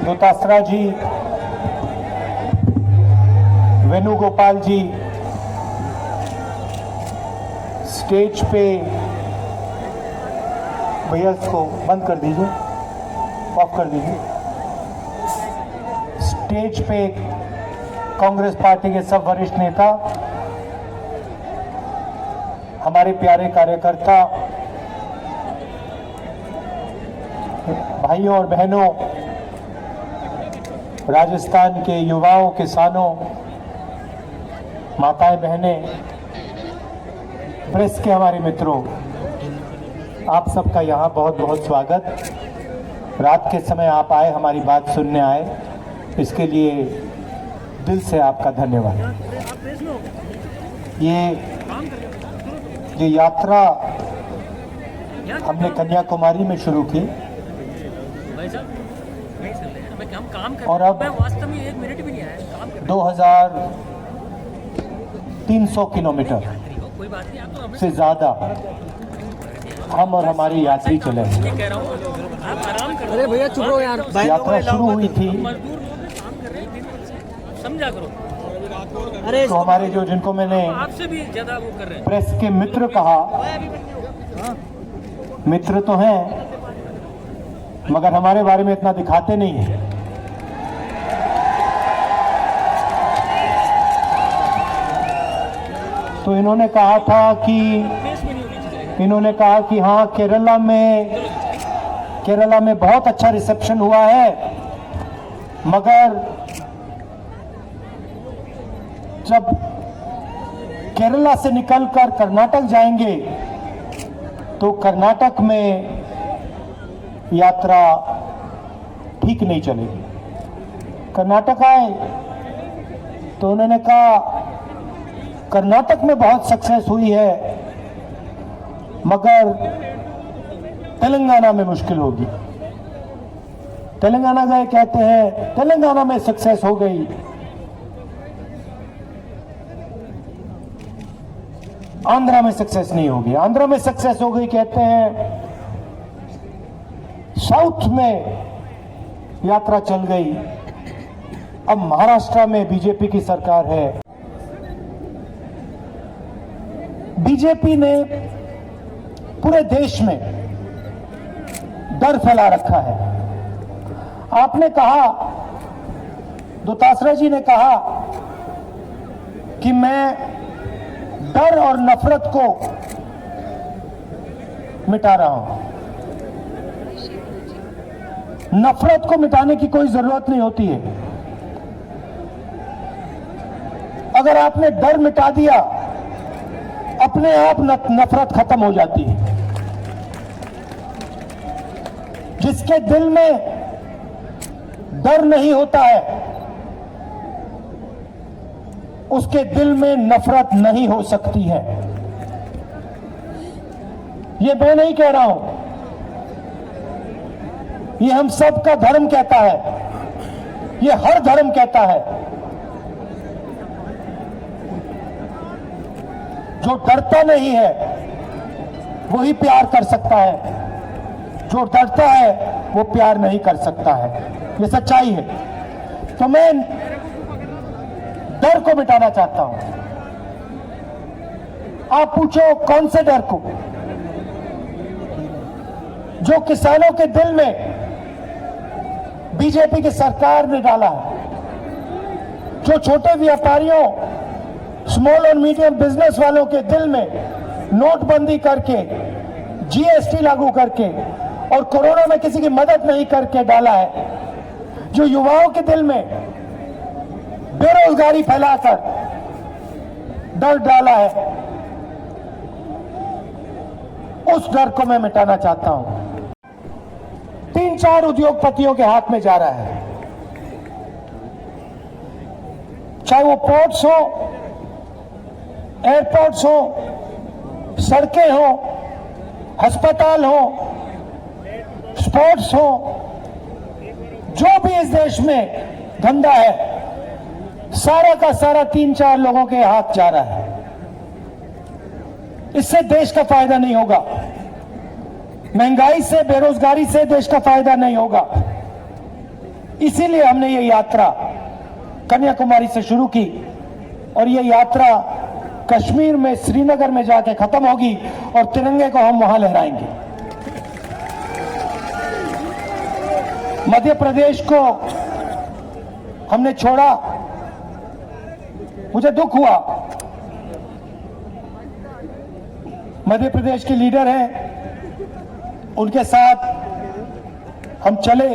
दोतासरा जी, वेणुगोपाल जी, stage पे भैया इसको बंद कर दीजिए, ऑफ कर दीजिए। स्टेज पे कांग्रेस पार्टी के सब वरिष्ठ नेता, हमारे प्यारे कार्यकर्ता, भाइयों और बहनों, राजस्थान के युवाओं, किसानों, माताएं, बहनें, प्रेस के हमारे मित्रों, आप सबका यहाँ बहुत बहुत स्वागत। रात के समय आप आए, हमारी बात सुनने आए, इसके लिए दिल से आपका धन्यवाद। ये यात्रा हमने कन्याकुमारी में शुरू की और अब 2300 किलोमीटर से ज़्यादा हम और हमारे यात्री चले। अरे भैया चुप रहो यार। यात्रा शुरू हुई थी, समझा करो। अरे तो हमारे जो जिनको मैंने आपसे भी ज्यादा वो कर रहे हैं, प्रेस के मित्र कहा, मित्र तो हैं मगर हमारे बारे में इतना दिखाते नहीं हैं। तो इन्होंने कहा कि हाँ, केरला में बहुत अच्छा रिसेप्शन हुआ है, मगर जब केरला से निकलकर कर्नाटक जाएंगे तो कर्नाटक में यात्रा ठीक नहीं चलेगी। कर्नाटक आए तो उन्होंने कहा कर्नाटक में बहुत सक्सेस हुई है, मगर तेलंगाना में मुश्किल होगी। तेलंगाना गए, कहते हैं तेलंगाना में सक्सेस हो गई, आंध्रा में सक्सेस नहीं होगी। आंध्रा में सक्सेस हो गई, कहते हैं साउथ में यात्रा चल गई। अब महाराष्ट्र में बीजेपी की सरकार है। बीजेपी ने पूरे देश में डर फैला रखा है। आपने कहा, दोतासरा जी ने कहा कि मैं डर और नफरत को मिटा रहा हूं। नफरत को मिटाने की कोई जरूरत नहीं होती है। अगर आपने डर मिटा दिया, अपने आप नफरत खत्म हो जाती है। जिसके दिल में डर नहीं होता है, उसके दिल में नफरत नहीं हो सकती है। ये मैं नहीं कह रहा हूं, ये हम सब का धर्म कहता है, ये हर धर्म कहता है। जो डरता नहीं है वही प्यार कर सकता है, जो डरता है वो प्यार नहीं कर सकता है। ये सच्चाई है। तो मैं डर को मिटाना चाहता हूं। आप पूछो कौन से डर को? जो किसानों के दिल में बीजेपी की सरकार ने डाला है, जो छोटे व्यापारियों, स्मॉल और मीडियम बिजनेस वालों के दिल में नोटबंदी करके, जीएसटी लागू करके और कोरोना में किसी की मदद नहीं करके डाला है, जो युवाओं के दिल में बेरोजगारी फैलाकर डर डाला है, उस डर को मैं मिटाना चाहता हूं। 3-4 उद्योगपतियों के हाथ में जा रहा है, चाहे वो पोर्ट्स हो, एयरपोर्ट्स हो, सड़कें हो, अस्पताल हो, स्पोर्ट्स हो, जो भी इस देश में धंधा है, सारा का सारा 3-4 लोगों के हाथ जा रहा है। इससे देश का फायदा नहीं होगा। महंगाई से, बेरोजगारी से देश का फायदा नहीं होगा। इसीलिए हमने ये यात्रा कन्याकुमारी से शुरू की और ये यात्रा कश्मीर में श्रीनगर में जाके खत्म होगी और तिरंगे को हम वहां लहराएंगे। मध्य प्रदेश को हमने छोड़ा, मुझे दुख हुआ। मध्य प्रदेश के लीडर हैं, उनके साथ हम चले,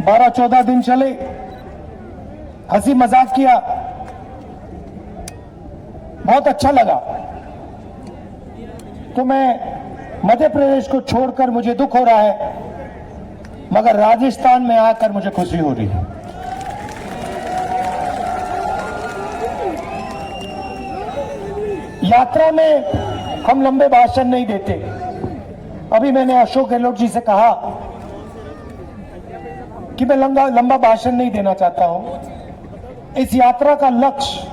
12-14 दिन चले, हंसी मजाक किया, बहुत अच्छा लगा। तो मैं मध्य प्रदेश को छोड़कर मुझे दुख हो रहा है, मगर राजस्थान में आकर मुझे खुशी हो रही है। यात्रा में हम लंबे भाषण नहीं देते। अभी मैंने अशोक गहलोत जी से कहा कि मैं लंबा भाषण नहीं देना चाहता हूं। इस यात्रा का लक्ष्य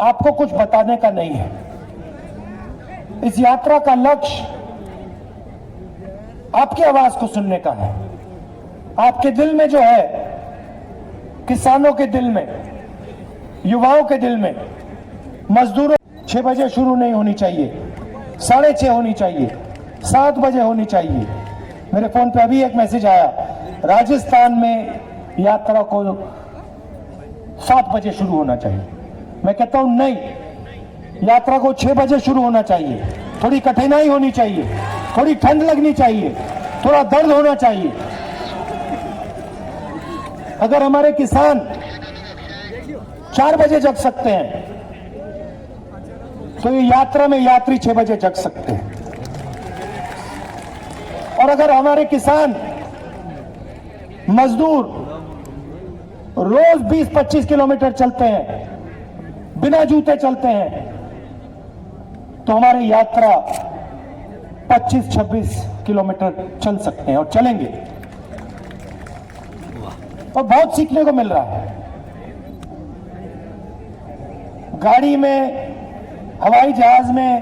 आपको कुछ बताने का नहीं है। इस यात्रा का लक्ष्य आपकी आवाज को सुनने का है। आपके दिल में जो है, किसानों के दिल में, युवाओं के दिल में, मजदूरों, 6 बजे शुरू नहीं होनी चाहिए, 6:30 होनी चाहिए, 7 बजे होनी चाहिए। मेरे फोन पे अभी एक मैसेज आया, राजस्थान में यात्रा को 7 बजे शुरू होना चाहिए। मैं कहता हूं नहीं, यात्रा को 6 बजे शुरू होना चाहिए। थोड़ी कठिनाई होनी चाहिए, थोड़ी ठंड लगनी चाहिए, थोड़ा दर्द होना चाहिए। अगर हमारे किसान 4 बजे जग सकते हैं तो ये यात्रा में यात्री 6 बजे जग सकते हैं। और अगर हमारे किसान मजदूर रोज 20-25 किलोमीटर चलते हैं, बिना जूते चलते हैं, तो हमारी यात्रा 25-26 किलोमीटर चल सकते हैं और चलेंगे। और बहुत सीखने को मिल रहा है। गाड़ी में, हवाई जहाज में,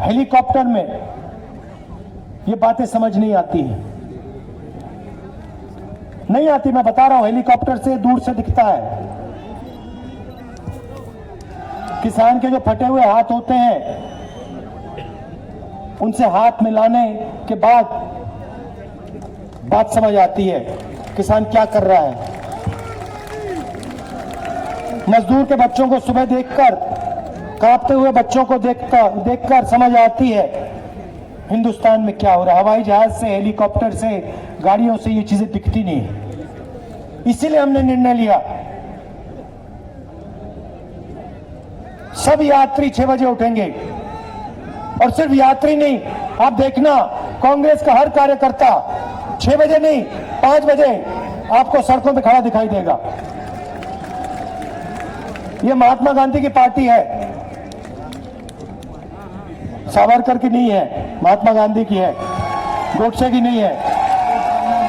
हेलीकॉप्टर में ये बातें समझ नहीं आती हैं। नहीं आती, मैं बता रहा हूं। हेलीकॉप्टर से दूर से दिखता है। किसान के जो फटे हुए हाथ होते हैं, उनसे हाथ मिलाने के बाद बात समझ आती है किसान क्या कर रहा है। मजदूर के बच्चों को सुबह देखकर, कांपते हुए बच्चों को देखकर समझ आती है हिंदुस्तान में क्या हो रहा है। हवाई जहाज से, हेलीकॉप्टर से, गाड़ियों से ये चीजें दिखती नहीं है। इसीलिए हमने निर्णय लिया, सब यात्री 6 बजे उठेंगे। और सिर्फ यात्री नहीं, आप देखना, कांग्रेस का हर कार्यकर्ता 6 बजे नहीं, 5 बजे आपको सड़कों पे खड़ा दिखाई देगा। ये महात्मा गांधी की पार्टी है, सावरकर की नहीं है, महात्मा गांधी की है, गोडसे की नहीं है।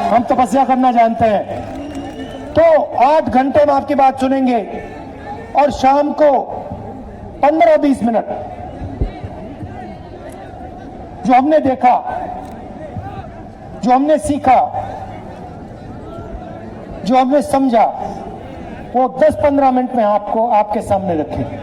हम तपस्या करना जानते हैं। तो 8 घंटे में आपकी बात सुनेंगे और शाम को 15-20 मिनट जो हमने देखा, जो हमने सीखा, जो हमने समझा, वो 10-15 मिनट में आपको आपके सामने रखेंगे।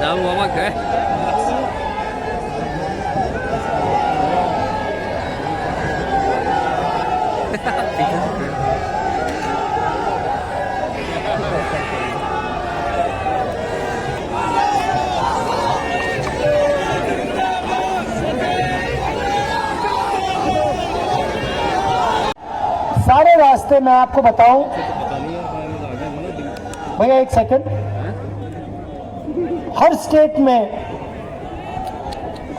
नाम वमक है। रास्ते मैं आपको बताऊं, भैया एक सेकंड, हर स्टेट में,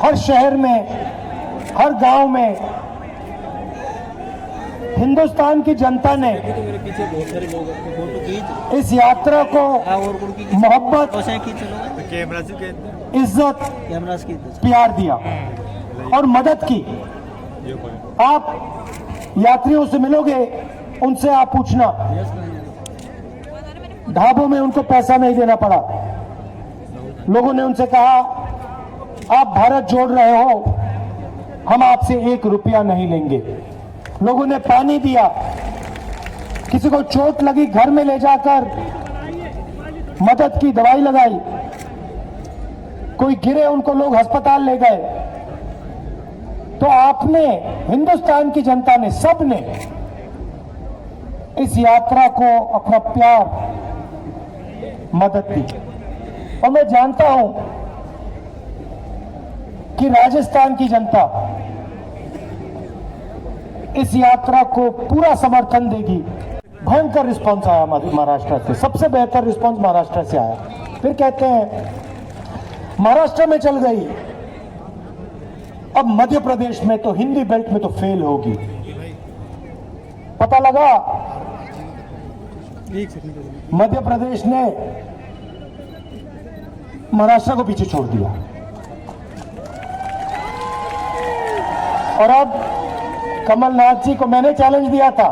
हर शहर में, हर गांव में हिंदुस्तान की जनता ने मेरे पीछे बहुत सारे लोग हैं, फोटो खींच इस यात्रा को और मोहब्बत, कैमरा से इज्जत, कैमरा से प्यार दिया और मदद की। आप यात्रियों से मिलोगे, उनसे आप पूछना, ढाबों में उनको पैसा नहीं देना पड़ा। लोगों ने उनसे कहा आप भारत जोड़ रहे हो, हम आपसे 1 रुपया नहीं लेंगे। लोगों ने पानी दिया, किसी को चोट लगी घर में ले जाकर मदद की, दवाई लगाई, कोई गिरे उनको लोग अस्पताल ले गए। तो आपने, हिंदुस्तान की जनता ने, सबने इस यात्रा को अपना प्यार, मदद दी। और मैं जानता हूं कि राजस्थान की जनता इस यात्रा को पूरा समर्थन देगी। भयंकर रिस्पांस आया महाराष्ट्र से, सबसे बेहतर रिस्पांस महाराष्ट्र से आया। फिर कहते हैं महाराष्ट्र में चल गई, अब मध्य प्रदेश में तो, हिंदी बेल्ट में तो फेल होगी। पता लगा मध्य प्रदेश ने महाराष्ट्र को पीछे छोड़ दिया। और अब कमलनाथ जी को मैंने चैलेंज दिया था,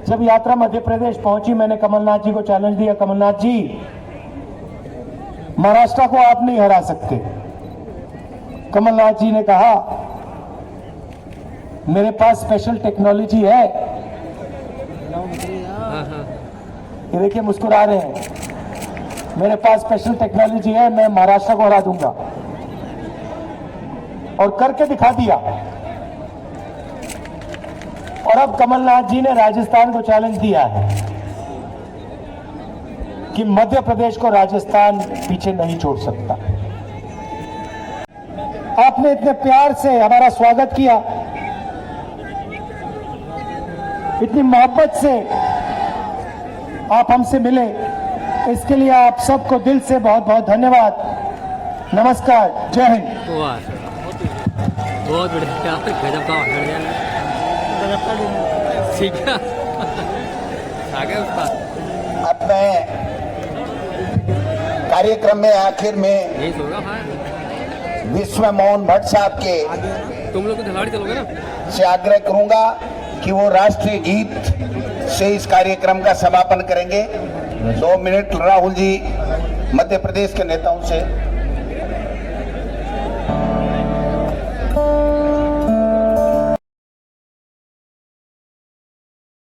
जब यात्रा मध्य प्रदेश पहुंची, मैंने कमलनाथ जी को चैलेंज दिया, कमलनाथ जी महाराष्ट्र को आप नहीं हरा सकते। कमलनाथ जी ने कहा मेरे पास स्पेशल टेक्नोलॉजी है। ये देखिए मुस्कुरा रहे हैं, मेरे पास स्पेशल टेक्नोलॉजी है, मैं महाराष्ट्र को हरा दूंगा। और करके दिखा दिया। और अब कमलनाथ जी ने राजस्थान को चैलेंज दिया है कि मध्य प्रदेश को राजस्थान पीछे नहीं छोड़ सकता। आपने इतने प्यार से हमारा स्वागत किया, इतनी मोहब्बत से आप हमसे मिले, इसके लिए आप सबको दिल से बहुत बहुत धन्यवाद। नमस्कार, जय हिंद। बहुत बढ़िया, गजब का ठीक है, आ गया उसका। अब मैं कार्यक्रम में आखिर में यही होगा। हाँ, विश्व मोहन भट्ट साहब के तुम लोग तो खिलाड़ी चलोगे ना, से आग्रह करूंगा कि वो राष्ट्रीय गीत से इस कार्यक्रम का समापन करेंगे। 2 मिनट राहुल जी मध्य प्रदेश के नेताओं से